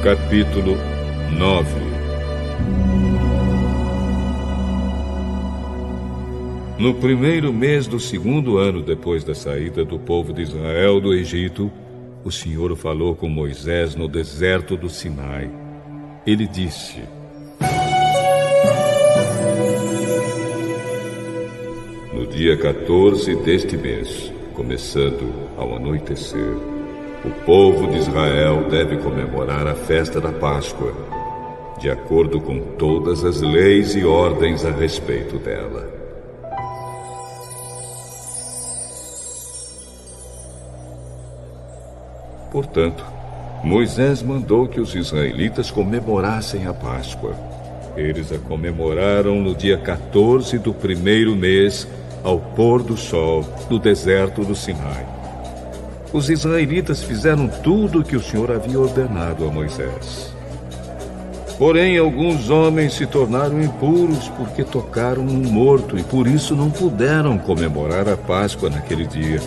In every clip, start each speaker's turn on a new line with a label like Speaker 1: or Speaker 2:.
Speaker 1: Capítulo 9. No primeiro mês do segundo ano depois da saída do povo de Israel do Egito, o Senhor falou com Moisés no deserto do Sinai. Ele disse: No dia 14 deste mês, começando ao anoitecer, o povo de Israel deve comemorar a festa da Páscoa, de acordo com todas as leis e ordens a respeito dela. Portanto, Moisés mandou que os israelitas comemorassem a Páscoa. Eles a comemoraram no dia 14 do primeiro mês, ao pôr do sol, no deserto do Sinai. Os israelitas fizeram tudo o que o Senhor havia ordenado a Moisés. Porém, alguns homens se tornaram impuros porque tocaram um morto e por isso não puderam comemorar a Páscoa naquele dia.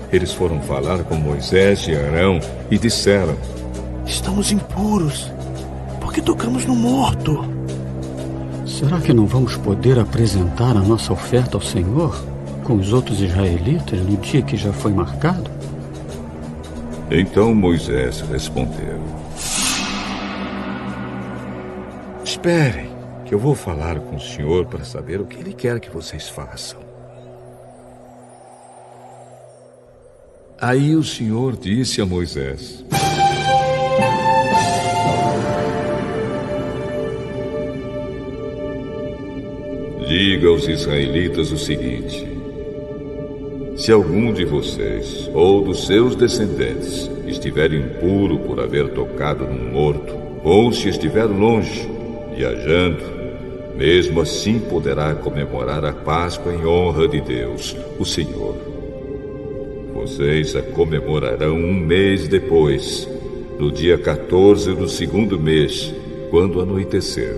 Speaker 1: Eles foram falar com Moisés e Arão e disseram:
Speaker 2: Estamos impuros, porque tocamos no morto.
Speaker 3: Será que não vamos poder apresentar a nossa oferta ao Senhor com os outros israelitas no dia que já foi marcado?
Speaker 1: Então Moisés respondeu: Esperem, que eu vou falar com o Senhor para saber o que Ele quer que vocês façam. Aí o Senhor disse a Moisés: Diga aos israelitas o seguinte: se algum de vocês ou dos seus descendentes estiver impuro por haver tocado num morto, ou se estiver longe, viajando, mesmo assim poderá comemorar a Páscoa em honra de Deus, o Senhor. Vocês a comemorarão um mês depois, no dia 14 do segundo mês, quando anoitecer.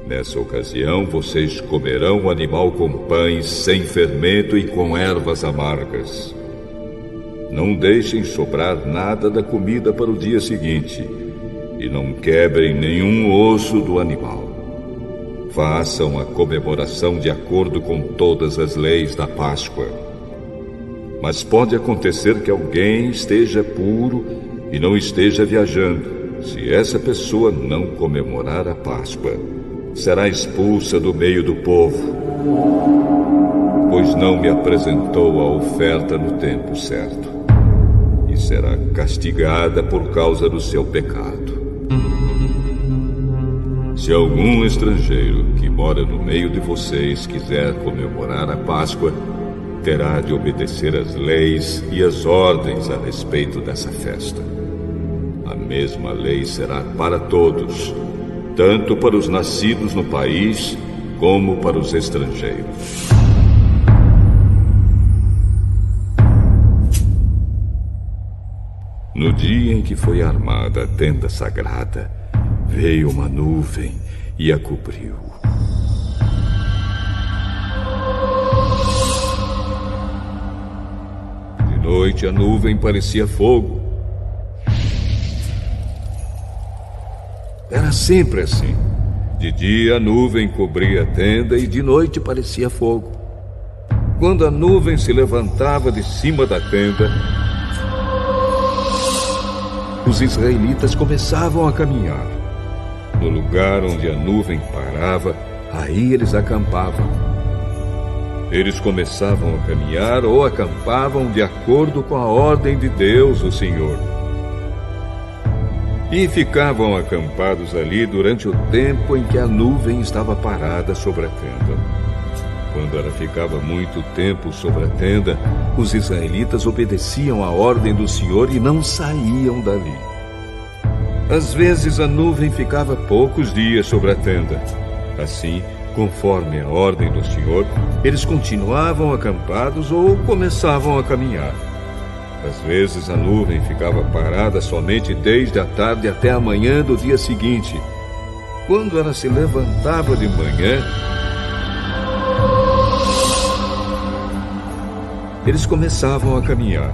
Speaker 1: Nessa ocasião, vocês comerão o animal com pães sem fermento e com ervas amargas. Não deixem sobrar nada da comida para o dia seguinte, e não quebrem nenhum osso do animal. Façam a comemoração de acordo com todas as leis da Páscoa. Mas pode acontecer que alguém esteja puro e não esteja viajando. Se essa pessoa não comemorar a Páscoa, será expulsa do meio do povo, pois não me apresentou a oferta no tempo certo, e será castigada por causa do seu pecado. Se algum estrangeiro que mora no meio de vocês quiser comemorar a Páscoa, terá de obedecer às leis e às ordens a respeito dessa festa. A mesma lei será para todos, tanto para os nascidos no país, como para os estrangeiros. No dia em que foi armada a tenda sagrada, veio uma nuvem e a cobriu. De noite a nuvem parecia fogo. Era sempre assim. De dia a nuvem cobria a tenda e de noite parecia fogo. Quando a nuvem se levantava de cima da tenda, os israelitas começavam a caminhar. No lugar onde a nuvem parava, aí eles acampavam. Eles começavam a caminhar ou acampavam de acordo com a ordem de Deus, o Senhor. E ficavam acampados ali durante o tempo em que a nuvem estava parada sobre a tenda. Quando ela ficava muito tempo sobre a tenda, os israelitas obedeciam à ordem do Senhor e não saíam dali. Às vezes a nuvem ficava poucos dias sobre a tenda. Assim, conforme a ordem do Senhor, eles continuavam acampados ou começavam a caminhar. Às vezes a nuvem ficava parada somente desde a tarde até a manhã do dia seguinte. Quando ela se levantava de manhã, eles começavam a caminhar.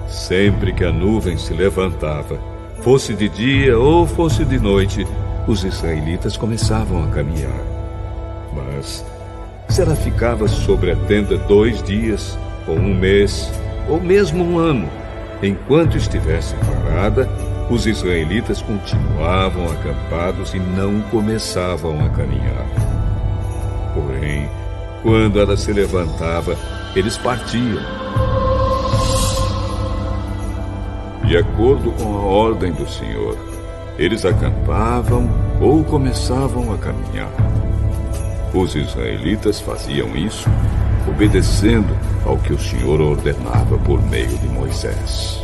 Speaker 1: Sempre que a nuvem se levantava, Fosse de dia ou fosse de noite, os israelitas começavam a caminhar. Mas se ela ficava sobre a tenda 2 dias, ou 1 mês, ou mesmo 1 ano, enquanto estivesse parada, os israelitas continuavam acampados e não começavam a caminhar. Porém, quando ela se levantava, eles partiam. De acordo com a ordem do Senhor, eles acampavam ou começavam a caminhar. Os israelitas faziam isso obedecendo ao que o Senhor ordenava por meio de Moisés.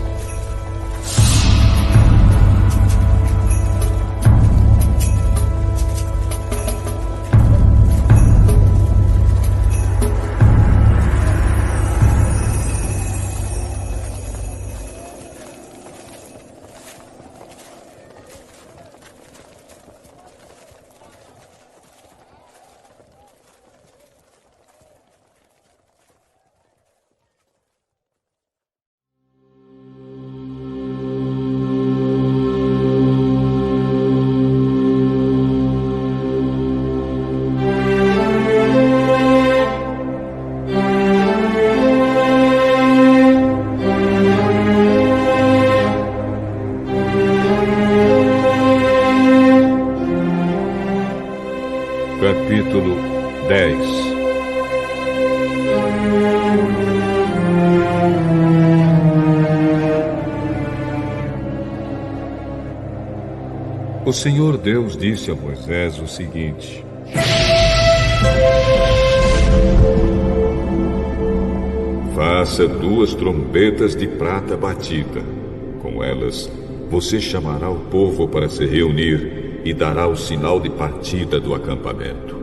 Speaker 1: Capítulo 10. O Senhor Deus disse a Moisés o seguinte: faça 2 trombetas de prata batida. Com elas, você chamará o povo para se reunir e dará o sinal de partida do acampamento.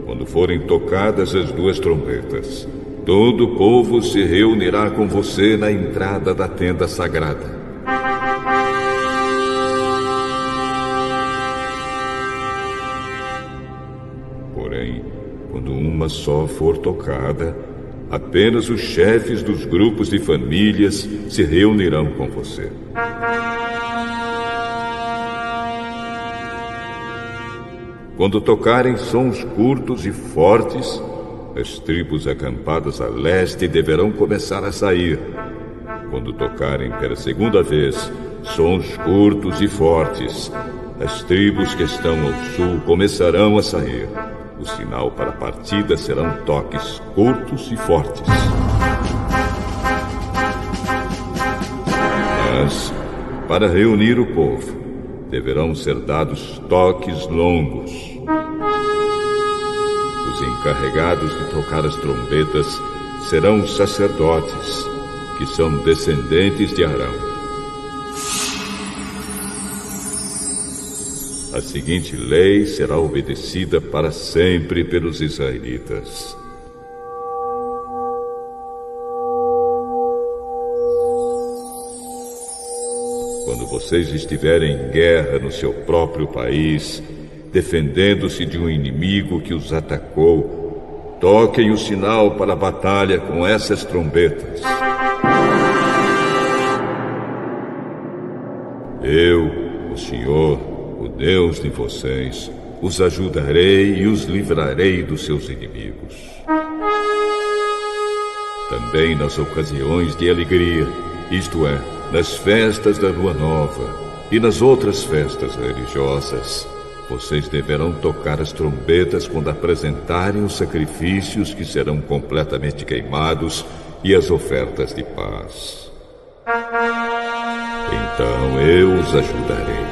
Speaker 1: Quando forem tocadas as 2 trombetas, todo o povo se reunirá com você na entrada da tenda sagrada. Porém, quando uma só for tocada, apenas os chefes dos grupos de famílias se reunirão com você. Quando tocarem sons curtos e fortes, as tribos acampadas a leste deverão começar a sair. Quando tocarem pela 2ª vez sons curtos e fortes, as tribos que estão ao sul começarão a sair. O sinal para a partida serão toques curtos e fortes. Mas, para reunir o povo, deverão ser dados toques longos. Os encarregados de tocar as trombetas serão os sacerdotes, que são descendentes de Arão. A seguinte lei será obedecida para sempre pelos israelitas. Quando vocês estiverem em guerra no seu próprio país, defendendo-se de um inimigo que os atacou, toquem o sinal para a batalha com essas trombetas. Eu, o Senhor, o Deus de vocês, os ajudarei e os livrarei dos seus inimigos. Também nas ocasiões de alegria, isto é, nas festas da Lua Nova e nas outras festas religiosas, vocês deverão tocar as trombetas quando apresentarem os sacrifícios que serão completamente queimados e as ofertas de paz. Então eu os ajudarei.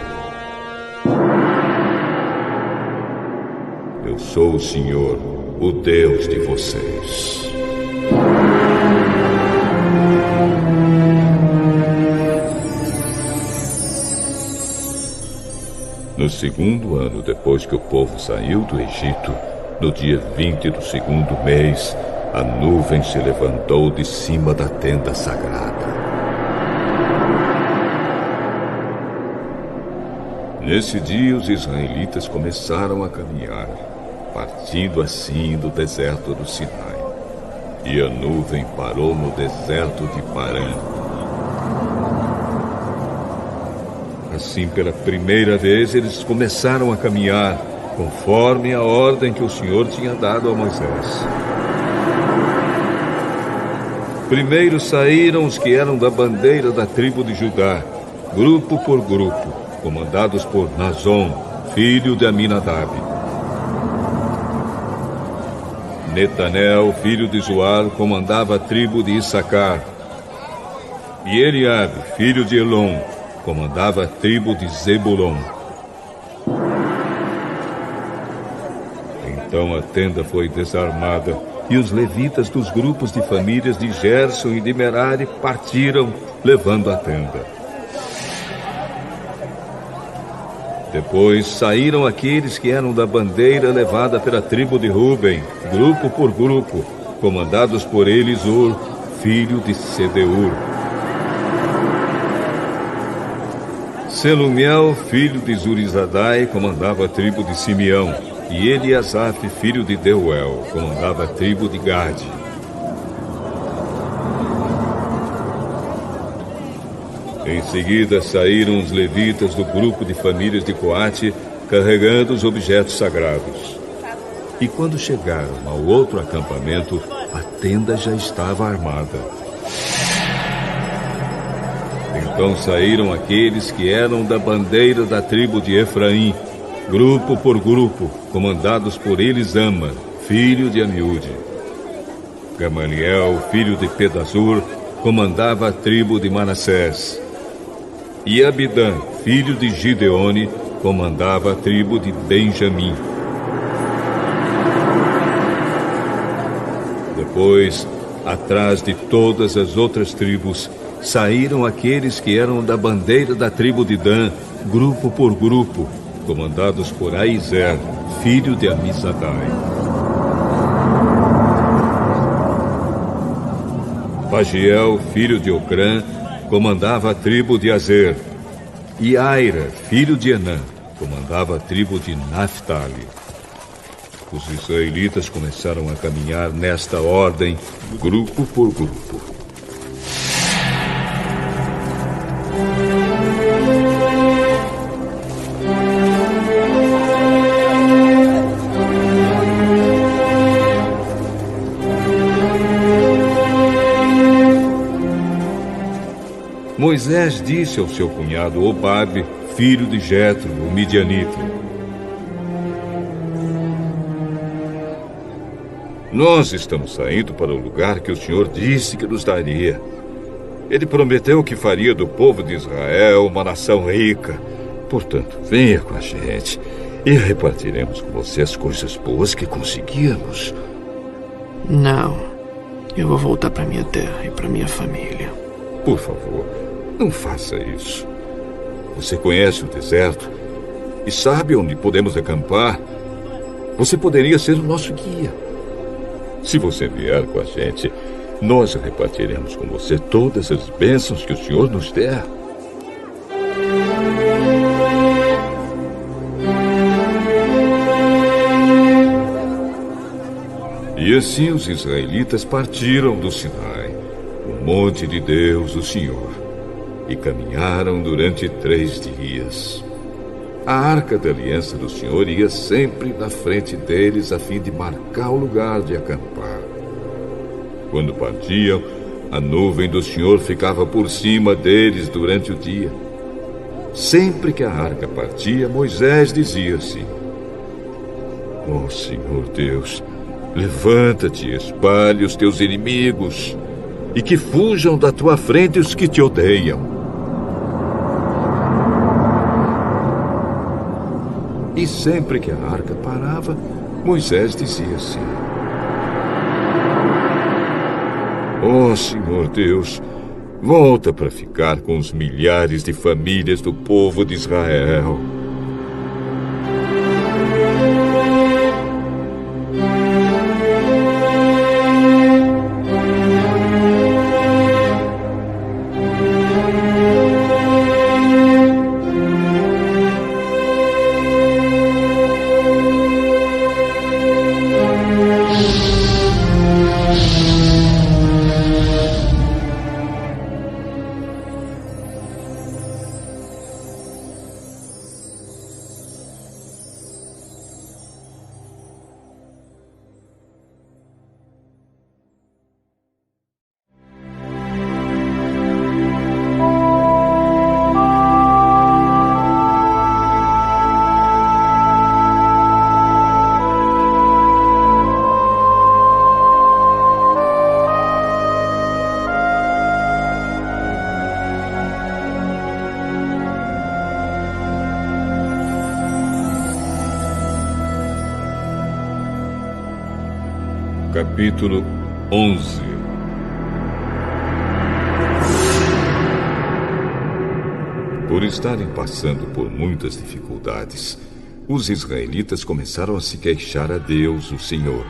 Speaker 1: Eu sou o Senhor, o Deus de vocês. No 2º ano depois que o povo saiu do Egito, no dia 20 do 2º mês, a nuvem se levantou de cima da tenda sagrada. Nesse dia, os israelitas começaram a caminhar, partindo assim do deserto do Sinai. E a nuvem parou no deserto de Parã. Assim, pela primeira vez, eles começaram a caminhar, conforme a ordem que o Senhor tinha dado a Moisés. Primeiro saíram os que eram da bandeira da tribo de Judá, grupo por grupo, comandados por Nazon, filho de Aminadab. Netanel, filho de Zoar, comandava a tribo de Issacar. E Eliabe, filho de Elon, comandava a tribo de Zebulon. Então a tenda foi desarmada, e os levitas dos grupos de famílias de Gerson e de Merari partiram, levando a tenda. Depois saíram aqueles que eram da bandeira levada pela tribo de Ruben, grupo por grupo, comandados por Elisur, filho de Sedeur. Selumiel, filho de Zurizadai, comandava a tribo de Simeão, e Eliasaf, filho de Deuel, comandava a tribo de Gade. Em seguida saíram os levitas do grupo de famílias de Coate, carregando os objetos sagrados. E quando chegaram ao outro acampamento, a tenda já estava armada. Então saíram aqueles que eram da bandeira da tribo de Efraim, grupo por grupo, comandados por Elisama, filho de Amiúde. Gamaliel, filho de Pedazur, comandava a tribo de Manassés. E Abidã, filho de Gideone, comandava a tribo de Benjamim. Depois, atrás de todas as outras tribos, saíram aqueles que eram da bandeira da tribo de Dan, grupo por grupo, comandados por Aizer, filho de Amizadai. Pagiel, filho de Ocrã, comandava a tribo de Azer. E Aira, filho de Enã, comandava a tribo de Naphtali. Os israelitas começaram a caminhar nesta ordem, grupo por grupo. Moisés disse ao seu cunhado Obabe, filho de Jetro, o midianita: Nós estamos saindo para o lugar que o Senhor disse que nos daria. Ele prometeu que faria do povo de Israel uma nação rica. Portanto, venha com a gente e repartiremos com você as coisas boas que conseguirmos.
Speaker 2: Não, eu vou voltar para minha terra e para minha família.
Speaker 1: Por favor, não faça isso. Você conhece o deserto e sabe onde podemos acampar. Você poderia ser o nosso guia. Se você vier com a gente, nós repartiremos com você todas as bênçãos que o Senhor nos der. E assim os israelitas partiram do Sinai, o monte de Deus, o Senhor, e caminharam durante 3 dias. A arca da aliança do Senhor ia sempre na frente deles a fim de marcar o lugar de acampar. Quando partiam, a nuvem do Senhor ficava por cima deles durante o dia. Sempre que a arca partia, Moisés dizia assim: Ó Senhor Deus, levanta-te e espalhe os teus inimigos, e que fujam da tua frente os que te odeiam. E sempre que a arca parava, Moisés dizia assim: Ó Senhor Deus, volta para ficar com os milhares de famílias do povo de Israel. Capítulo 11. Por estarem passando por muitas dificuldades, os israelitas começaram a se queixar a Deus, o Senhor.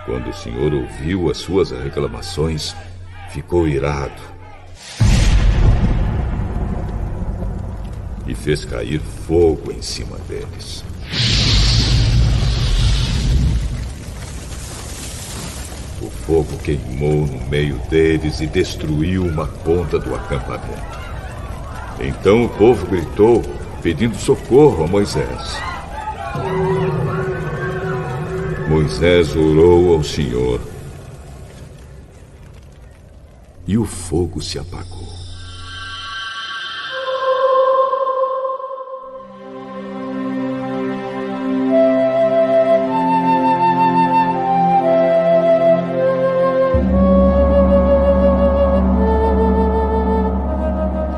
Speaker 1: Quando o Senhor ouviu as suas reclamações, ficou irado e fez cair fogo em cima deles. O fogo queimou no meio deles e destruiu uma ponta do acampamento. Então o povo gritou, pedindo socorro a Moisés. Moisés orou ao Senhor e o fogo se apagou.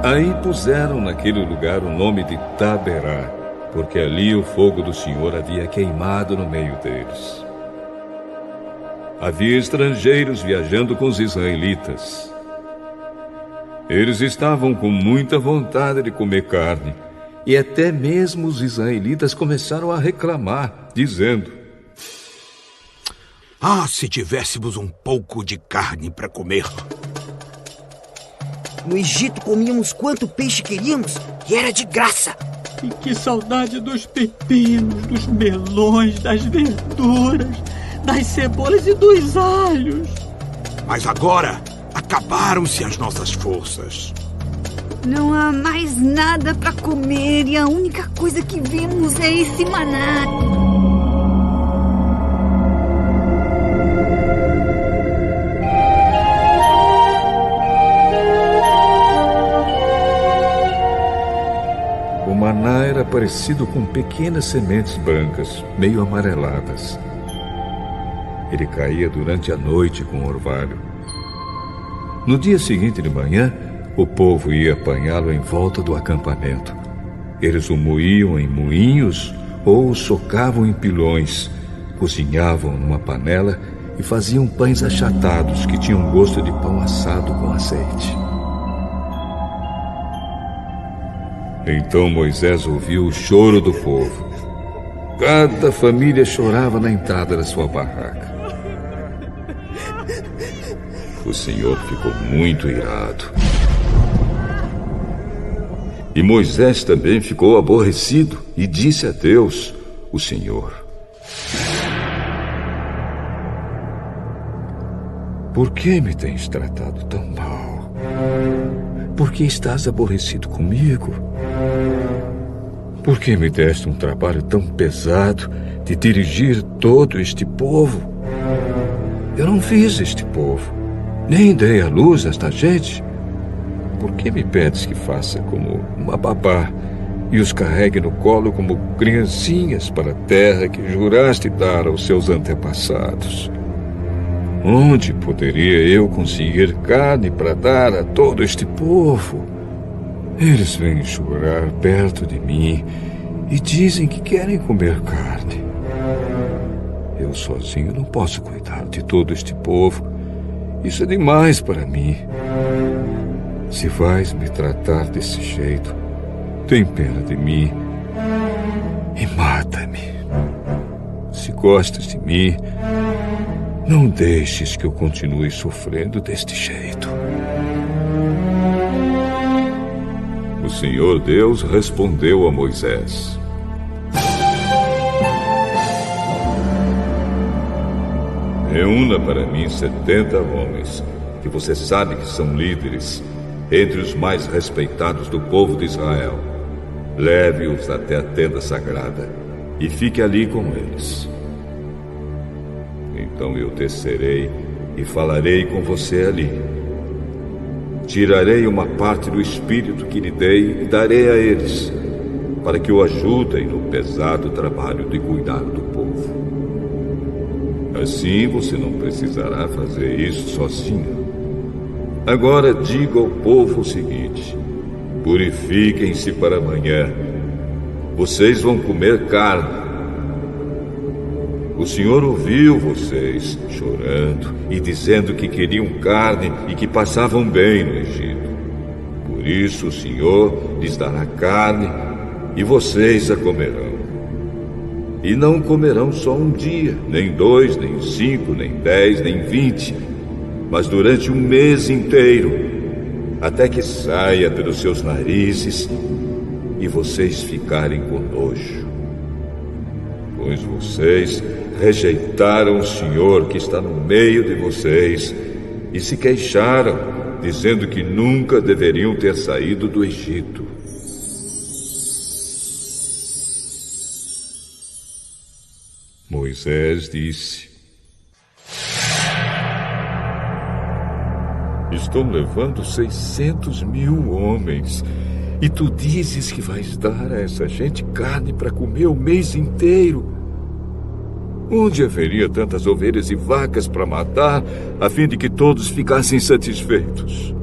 Speaker 1: Aí puseram naquele lugar o nome de Taberá, porque ali o fogo do Senhor havia queimado no meio deles. Havia estrangeiros viajando com os israelitas. Eles estavam com muita vontade de comer carne, e até mesmo os israelitas começaram a reclamar, dizendo:
Speaker 4: "Ah, se tivéssemos um pouco de carne para comer!
Speaker 5: No Egito comíamos quanto peixe queríamos e era de graça.
Speaker 3: E que saudade dos pepinos, dos melões, das verduras, das cebolas e dos alhos."
Speaker 4: Mas agora acabaram-se as nossas forças.
Speaker 6: Não há mais nada para comer e a única coisa que vemos é esse maná.
Speaker 1: O maná era parecido com pequenas sementes brancas, meio amareladas. Ele caía durante a noite com orvalho. No dia seguinte de manhã, o povo ia apanhá-lo em volta do acampamento. Eles o moíam em moinhos ou o socavam em pilões, cozinhavam numa panela e faziam pães achatados que tinham gosto de pão assado com azeite. Então Moisés ouviu o choro do povo. Cada família chorava na entrada da sua barraca. O Senhor ficou muito irado. E Moisés também ficou aborrecido e disse a Deus, o Senhor: "Por que me tens tratado tão mal? Por que estás aborrecido comigo? Por que me deste um trabalho tão pesado de dirigir todo este povo? Eu não fiz este povo, nem dei à luz esta gente. Por que me pedes que faça como uma babá e os carregue no colo como criancinhas para a terra que juraste dar aos seus antepassados? Onde poderia eu conseguir carne para dar a todo este povo? Eles vêm chorar perto de mim e dizem que querem comer carne. Eu sozinho não posso cuidar de todo este povo. Isso é demais para mim. Se vais me tratar desse jeito, tem pena de mim e mata-me. Se gostas de mim, não deixes que eu continue sofrendo deste jeito." O Senhor Deus respondeu a Moisés: "Reúna para mim 70 homens, que você sabe que são líderes, entre os mais respeitados do povo de Israel. Leve-os até a tenda sagrada e fique ali com eles. Então eu descerei e falarei com você ali. Tirarei uma parte do espírito que lhe dei e darei a eles, para que o ajudem no pesado trabalho de cuidar do povo. Assim você não precisará fazer isso sozinho. Agora diga ao povo o seguinte: purifiquem-se para amanhã. Vocês vão comer carne. O Senhor ouviu vocês chorando e dizendo que queriam carne e que passavam bem no Egito. Por isso o Senhor lhes dará carne e vocês a comerão. E não comerão só um dia, nem 2, nem 5, nem 10, nem 20, mas durante um mês inteiro, até que saia pelos seus narizes e vocês ficarem com nojo. Pois vocês rejeitaram o Senhor que está no meio de vocês e se queixaram, dizendo que nunca deveriam ter saído do Egito. Moisés disse: Estou levando 600.000 homens, e tu dizes que vais dar a essa gente carne para comer o mês inteiro. Onde haveria tantas ovelhas e vacas para matar, a fim de que todos ficassem satisfeitos?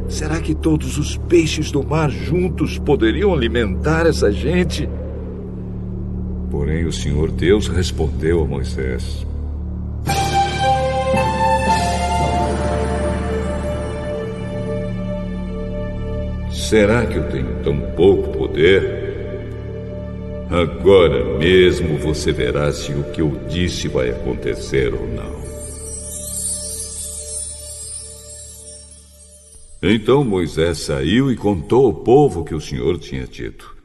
Speaker 1: Será que todos os peixes do mar juntos poderiam alimentar essa gente? Porém, o Senhor Deus respondeu a Moisés: Será que eu tenho tão pouco poder? Agora mesmo você verá se o que eu disse vai acontecer ou não. Então Moisés saiu e contou ao povo o que o Senhor tinha dito.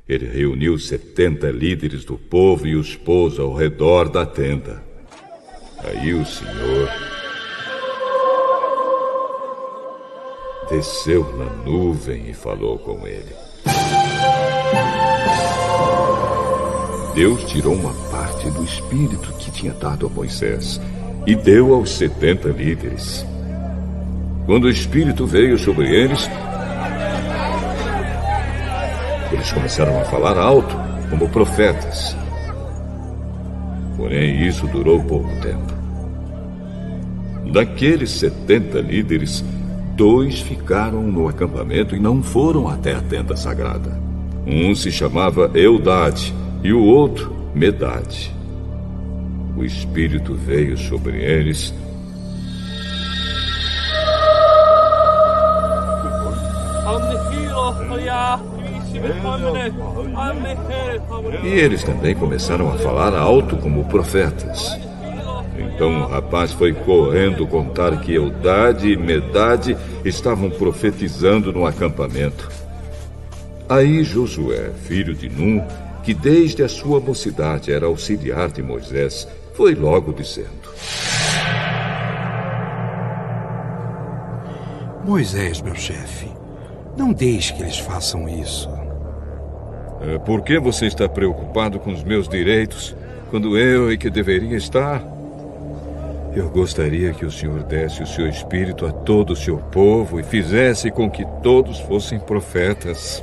Speaker 1: Ele reuniu 70 líderes do povo e os pôs ao redor da tenda. Aí o Senhor desceu na nuvem e falou com ele. Deus tirou uma parte do Espírito que tinha dado a Moisés e deu aos 70 líderes. Quando o Espírito veio sobre eles começaram a falar alto, como profetas. Porém, isso durou pouco tempo. Daqueles 70 líderes, 2 ficaram no acampamento e não foram até a tenda sagrada. Um se chamava Eldade e o outro Medade. O Espírito veio sobre eles e eles também começaram a falar alto como profetas. Então o rapaz foi correndo contar que Eldade e Medade estavam profetizando no acampamento. Aí Josué, filho de Num, que desde a sua mocidade era auxiliar de Moisés, foi logo dizendo:
Speaker 4: Moisés, meu chefe, não deixe que eles façam isso.
Speaker 1: Por que você está preocupado com os meus direitos, quando eu que deveria estar? Eu gostaria que o Senhor desse o seu espírito a todo o seu povo e fizesse com que todos fossem profetas.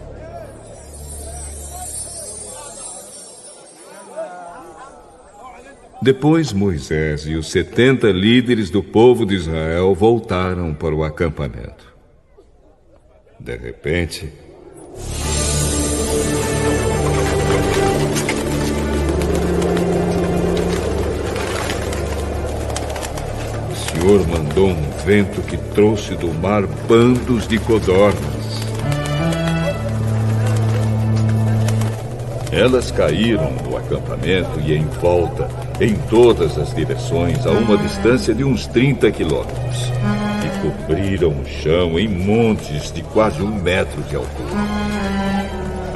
Speaker 1: Depois Moisés e os 70 líderes do povo de Israel voltaram para o acampamento. De repente, o Senhor mandou um vento que trouxe do mar bandos de codornas. Elas caíram no acampamento e em volta, em todas as direções, a uma distância de uns 30 quilômetros. E cobriram o chão em montes de quase 1 metro de altura.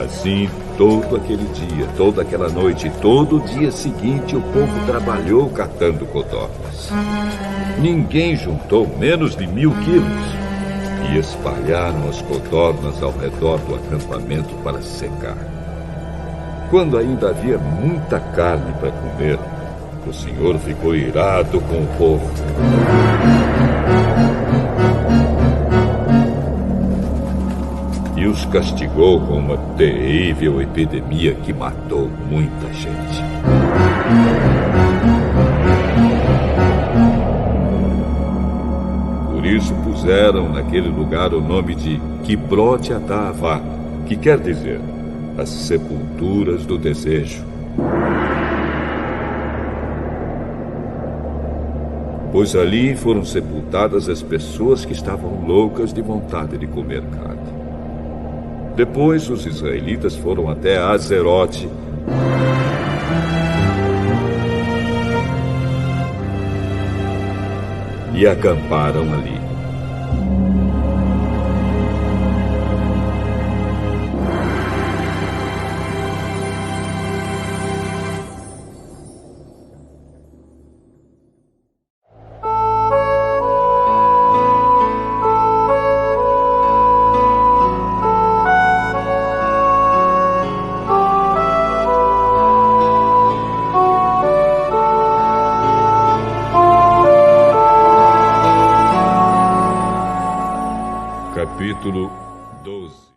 Speaker 1: Assim, todo aquele dia, toda aquela noite e todo o dia seguinte, o povo trabalhou catando codornas. Ninguém juntou menos de 1.000 quilos e espalharam as codornas ao redor do acampamento para secar. Quando ainda havia muita carne para comer, o Senhor ficou irado com o povo. E os castigou com uma terrível epidemia que matou muita gente. Por isso puseram naquele lugar o nome de Quibrot Hataavá, que quer dizer as sepulturas do desejo. pois ali foram sepultadas as pessoas que estavam loucas de vontade de comer carne. Depois os israelitas foram até Azerote e acamparam ali. Capítulo 12.